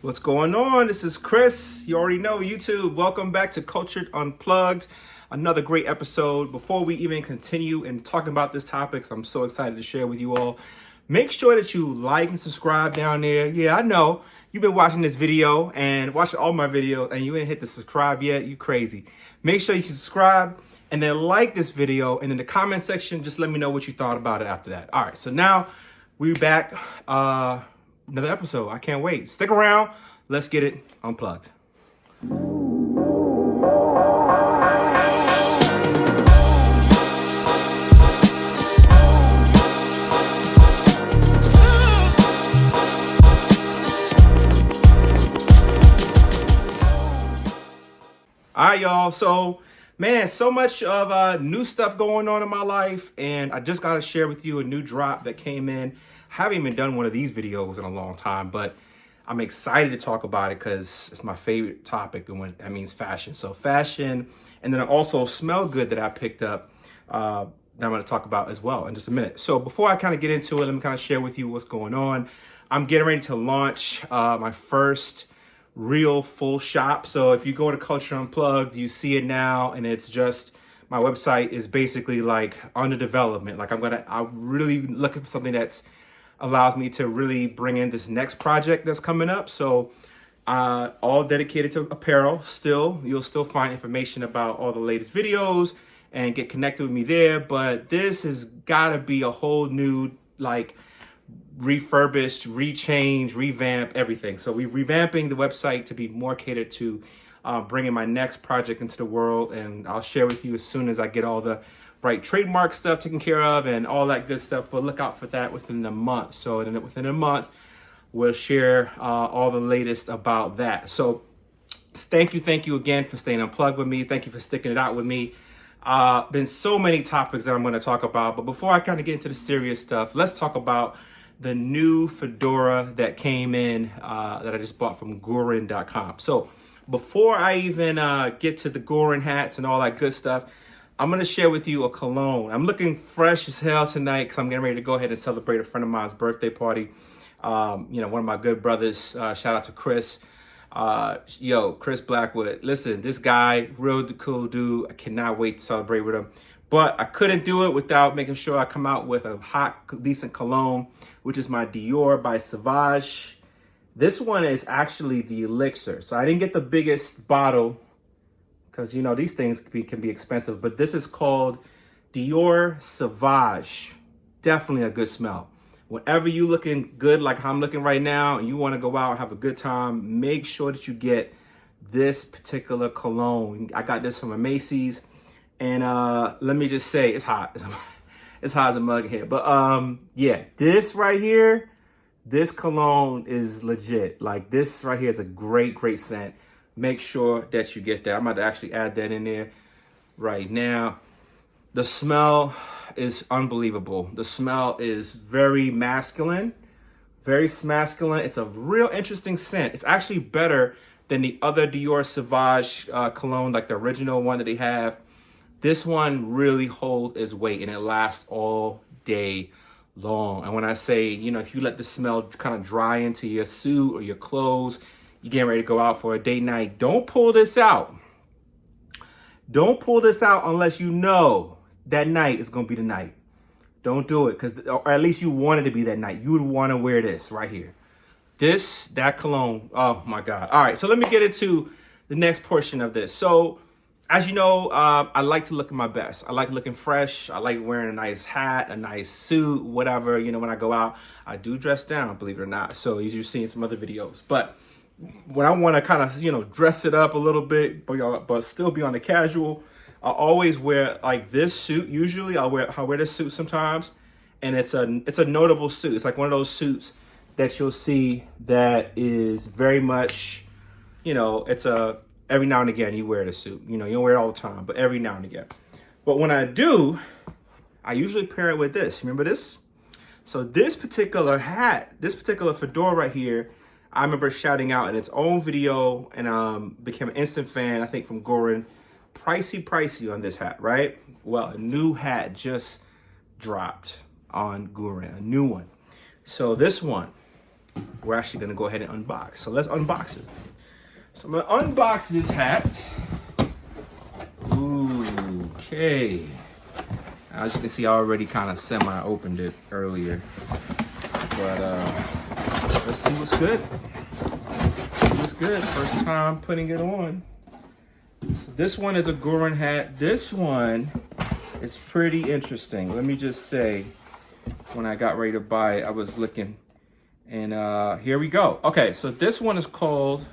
What's going on? This is Chris. You already know YouTube. Welcome back to Cultured Unplugged. Another great episode. Before we even continue in talking about this topic, I'm so excited to share with you all. Make sure that you like and subscribe down there. Yeah, I know you've been watching this video and watching all my videos and you ain't hit the subscribe yet. You crazy. Make sure you subscribe and then like this video, and in the comment section, just let me know what you thought about it after that. All right, so now we're back. Another episode. I can't wait. Stick around. Let's get it unplugged. All right, y'all. So, man, so much of new stuff going on in my life, and I just got to share with you a new drop that came in. Haven't even done one of these videos in a long time, but I'm excited to talk about it because it's my favorite topic, and when that means fashion. So fashion, and then also smell good that I picked up that I'm going to talk about as well in just a minute. So before I kind of get into it, let me kind of share with you what's going on. I'm getting ready to launch my first real full shop. So if you go to Culture Unplugged, you see it now, and it's just, my website is basically like under development. Like I'm really looking for something that's allows me to really bring in this next project that's coming up. So all dedicated to apparel. You'll still find information about all the latest videos and get connected with me there. But this has got to be a whole new, like, refurbished, rechange, revamp, everything. So we're revamping the website to be more catered to bringing my next project into the world. And I'll share with you as soon as I get all the right trademark stuff taken care of and all that good stuff, but look out for that within the month. So within a month, we'll share all the latest about that. So thank you again for staying unplugged with me. Thank you for sticking it out with me. Been so many topics that I'm going to talk about, but before I kind of get into the serious stuff, let's talk about the new Fedora that came in that I just bought from Goorin.com. So before I even get to the Goorin hats and all that good stuff, I'm going to share with you a cologne. I'm looking fresh as hell tonight because I'm getting ready to go ahead and celebrate a friend of mine's birthday party. One of my good brothers, shout out to Chris. Chris Blackwood. Listen, this guy, real cool dude. I cannot wait to celebrate with him. But I couldn't do it without making sure I come out with a hot, decent cologne, which is my Dior by Sauvage. This one is actually the Elixir. So I didn't get the biggest bottle, because, these things can be expensive, but this is called Dior Sauvage. Definitely a good smell. Whenever you looking good like I'm looking right now and you want to go out and have a good time, make sure that you get this particular cologne. I got this from a Macy's, and let me just say, it's hot. It's hot as a mug here. But yeah, this right here, this cologne is legit. Like, this right here is a great scent. Make sure that you get that. I'm about to actually add that in there right now. The smell is unbelievable. The smell is very masculine, It's a real interesting scent. It's actually better than the other Dior Sauvage cologne, like the original one that they have. This one really holds its weight and it lasts all day long. And when I say, if you let the smell kind of dry into your suit or your clothes, you're getting ready to go out for a date night, don't pull this out. Don't pull this out unless you know that night is going to be the night. Don't do it, or at least you want it to be that night. You would want to wear this right here. That cologne, oh my God. All right, so let me get into the next portion of this. So, as you know, I like to look at my best. I like looking fresh. I like wearing a nice hat, a nice suit, whatever. When I go out, I do dress down, believe it or not. So you've seen some other videos. But when I want to kind of, dress it up a little bit, but still be on the casual, I always wear like this suit. Usually I'll wear this suit sometimes. And it's a notable suit. It's like one of those suits that you'll see that is very much, it's every now and again you wear the suit. You don't wear it all the time, but every now and again. But when I do, I usually pair it with this. Remember this? So this particular hat, this particular fedora right here, I remember shouting out in its own video, and became an instant fan, I think, from Goorin. Pricey on this hat, right? Well, a new hat just dropped on Goorin, a new one. So this one, we're actually gonna go ahead and unbox. So let's unbox it. So I'm gonna unbox this hat. Ooh, okay. As you can see, I already kind of semi-opened it earlier. But let's see what's good. What's good? First time putting it on. So this one is a Goorin hat. This one is pretty interesting. Let me just say, when I got ready to buy it, I was looking, and here we go. Okay, so this one is called,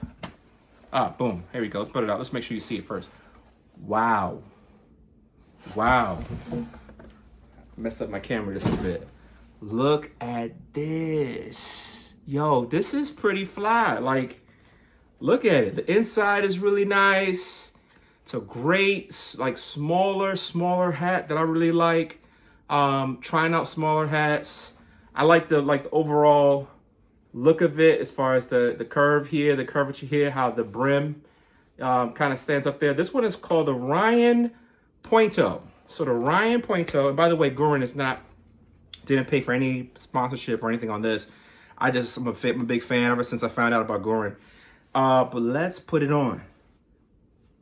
boom, here we go. Let's put it out. Let's make sure you see it first. Wow. Wow. Messed up my camera just a bit. Look at this. Yo, this is pretty fly. Like, look at it. The inside is really nice. It's a great, like, smaller hat that I really like. Trying out smaller hats. I like the overall look of it as far as the curve here, the curvature here, how the brim kind of stands up there. This one is called the Ryan Pointo. So the Ryan Pointo, and by the way, Goorin didn't pay for any sponsorship or anything on this. I'm a big fan ever since I found out about Goorin. But let's put it on.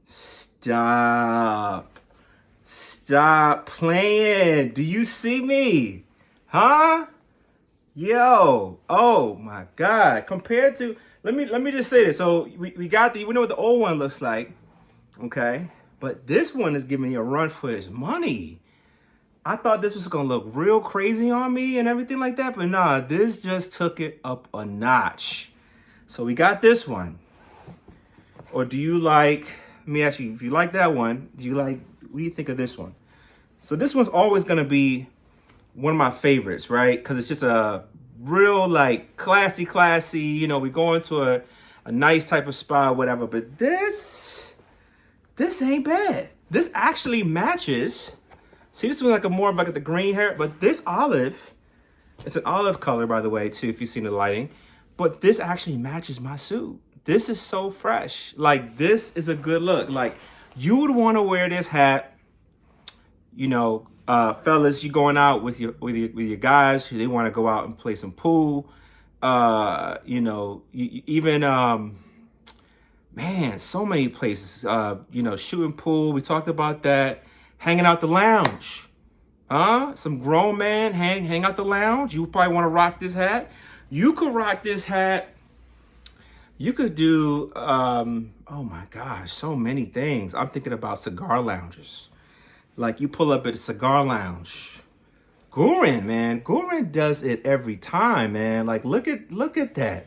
Stop playing. Do you see me? Huh? Yo. Oh my God. Compared to, let me just say this. So we know what the old one looks like. Okay. But this one is giving me a run for his money. I thought this was gonna look real crazy on me and everything like that, but nah, this just took it up a notch. So we got this one. Or do you like, let me ask you, if you like that one, what do you think of this one? So this one's always gonna be one of my favorites, right? Because it's just a real, like, classy, you know, we go into a nice type of spot or whatever, but this ain't bad. This actually matches. See, this was like more of like the green hair, but this olive, it's an olive color, by the way, too, if you've seen the lighting, but this actually matches my suit. This is so fresh. Like, this is a good look. Like, you would want to wear this hat, you know, fellas, you going out with your guys who they want to go out and play some pool, you know, even, man, so many places, you know, shooting pool. We talked about that. Hanging out the lounge. Some grown man hang out the lounge. You probably want to rock this hat. You could rock this hat. You could do, oh my gosh, so many things. I'm thinking about cigar lounges. Like, you pull up at a cigar lounge. Goorin, man. Goorin does it every time, man. Like, look at that.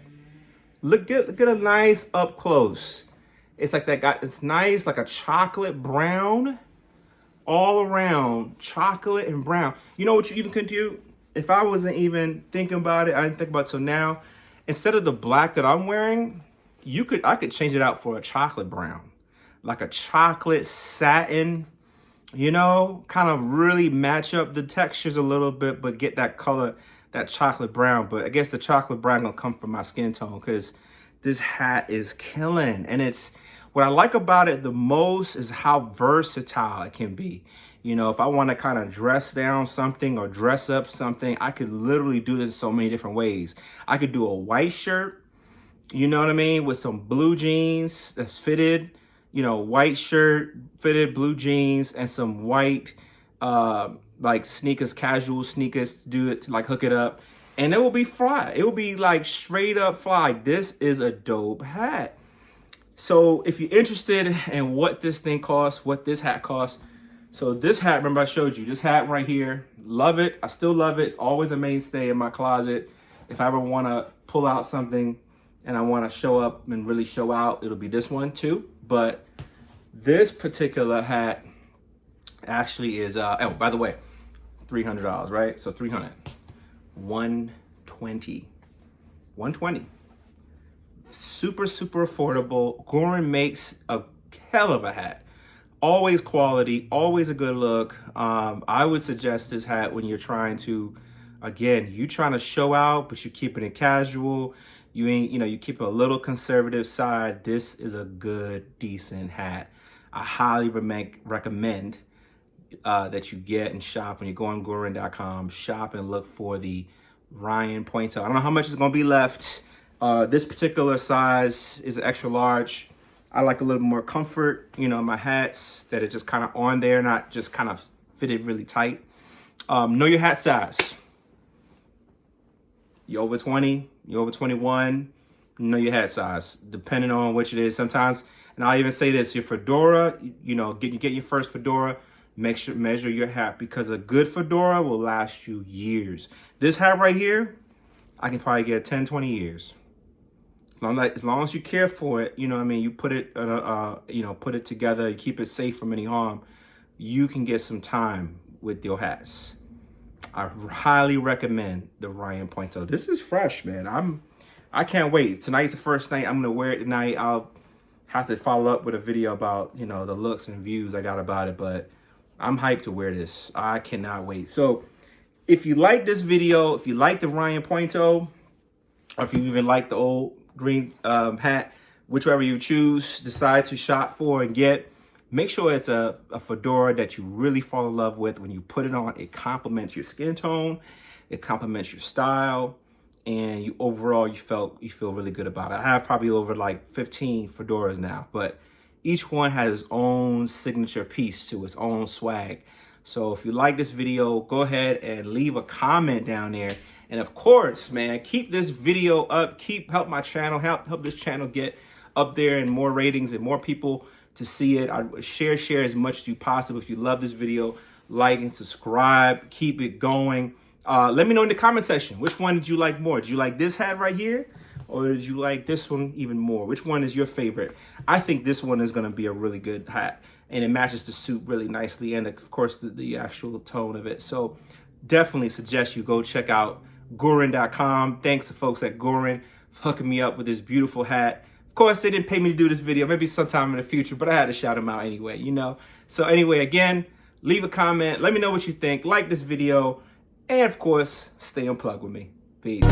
Look at a nice up close. It's like it's nice, like a chocolate brown. All around, chocolate and brown. You know what you even could do? If I wasn't even thinking about it, I didn't think about it till now. Instead of the black that I'm wearing, I could change it out for a chocolate brown. Like a chocolate satin, you know, kind of really match up the textures a little bit, but get that color, that chocolate brown. But I guess the chocolate brown gonna come from my skin tone because this hat is killing. And what I like about it the most is how versatile it can be. You know, if I want to kind of dress down something or dress up something, I could literally do this so many different ways. I could do a white shirt, you know what I mean, with some blue jeans that's fitted, you know, white shirt, fitted blue jeans, and some white, like sneakers, casual sneakers, do it to like hook it up. And it will be fly. It will be like straight up fly. This is a dope hat. So if you're interested in what this thing costs, what this hat costs, so this hat, remember I showed you, this hat right here, love it. I still love it. It's always a mainstay in my closet. If I ever want to pull out something and I want to show up and really show out, it'll be this one too. But this particular hat actually is, oh, by the way, $300, right? So 300, 120, 120. Super affordable. Goorin makes a hell of a hat. Always quality, always a good look. I would suggest this hat when you're trying to, again, you trying to show out, but you're keeping it casual. You ain't, you know, you keep a little conservative side. This is a good, decent hat. I highly recommend that you get and shop when you go on Goorin.com. Shop and look for the Ryan Pointo. I don't know how much is going to be left. This particular size is an extra large. I like a little more comfort, you know, my hats that are just kind of on there, not just kind of fitted really tight. Know your hat size. You're over 20, you're over 21, know your hat size, depending on which it is sometimes. And I'll even say this, your fedora, you know, you get your first fedora, measure your hat, because a good fedora will last you years. This hat right here, I can probably get 10, 20 years. As long as you care for it, you know what I mean, you put it, you know, put it together, you keep it safe from any harm, you can get some time with your hats. I highly recommend the Ryan Pointo. This is fresh, man. I can't wait. Tonight's the first night. I'm gonna wear it tonight. I'll have to follow up with a video about, you know, the looks and views I got about it, but I'm hyped to wear this. I cannot wait. So if you like this video, if you like the Ryan Pointo, or if you even like the old green hat, whichever you choose, decide to shop for and get, make sure it's a fedora that you really fall in love with. When you put it on, it complements your skin tone, it complements your style, and you feel really good about it. I have probably over like 15 fedoras now, but each one has its own signature piece to its own swag. So if you like this video, go ahead and leave a comment down there. And of course, man, keep this video up, help my channel, help this channel get up there and more ratings and more people to see it. I share as much as you possible. If you love this video, like and subscribe, keep it going. Let me know in the comment section, which one did you like more? Did you like this hat right here? Or did you like this one even more? Which one is your favorite? I think this one is gonna be a really good hat, and it matches the suit really nicely, and of course the actual tone of it. So definitely suggest you go check out Goorin.com. Thanks to folks at Goorin for hooking me up with this beautiful hat. Of course, they didn't pay me to do this video, maybe sometime in the future, but I had to shout them out anyway, you know? So anyway, again, leave a comment, let me know what you think, like this video, and of course, stay unplugged with me. Peace.